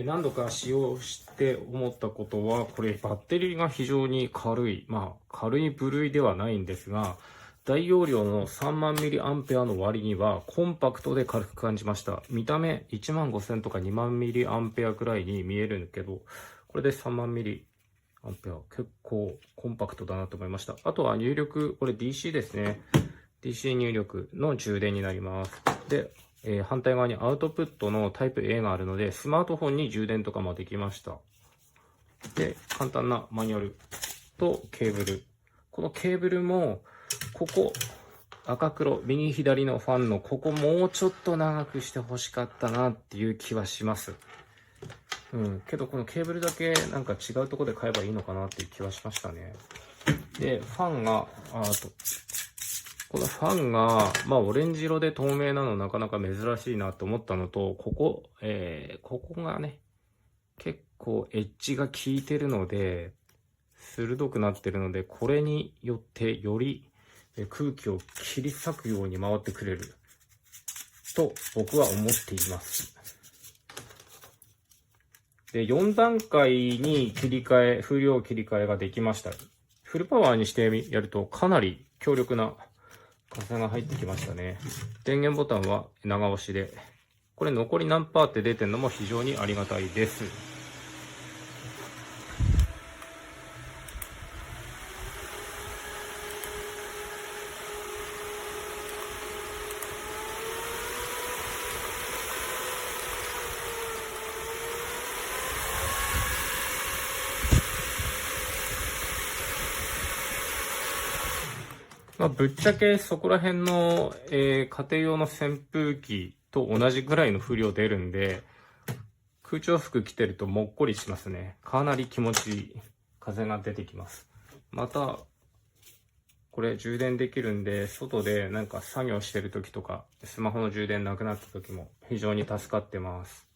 何度か使用して思ったことは、これバッテリーが非常に軽い。軽い部類ではないんですが、大容量の3万ミリアンペアの割にはコンパクトで軽く感じました。見た目1万5000とか2万ミリアンペアくらいに見えるけど、これで3万ミリアンペア、結構コンパクトだなと思いました。あとは入力、これ DC ですね。DC 入力の充電になります。で、反対側にアウトプットのタイプ A があるので、スマートフォンに充電とかもできました。で、簡単なマニュアルとケーブル。このケーブルも、ここ、赤黒、右左のファンのここもうちょっと長くして欲しかったなっていう気はします。けどこのケーブルだけなんか違うところで買えばいいのかなっていう気はしましたね。で、ファンが、このファンが、オレンジ色で透明なのなかなか珍しいなと思ったのと、ここがね、結構エッジが効いてるので、鋭くなってるので、これによってより空気を切り裂くように回ってくれると僕は思っています。で、4段階に風量切り替えができました。フルパワーにしてやるとかなり強力な風が入ってきましたね。電源ボタンは長押しで、これ残り何パーって出てるのも非常にありがたいです。ぶっちゃけそこら辺の、家庭用の扇風機と同じぐらいの風量出るんで、空調服着てるともっこりしますね。かなり気持ちいい風が出てきます。また、これ充電できるんで、外でなんか作業してる時とか、スマホの充電なくなった時も非常に助かってます。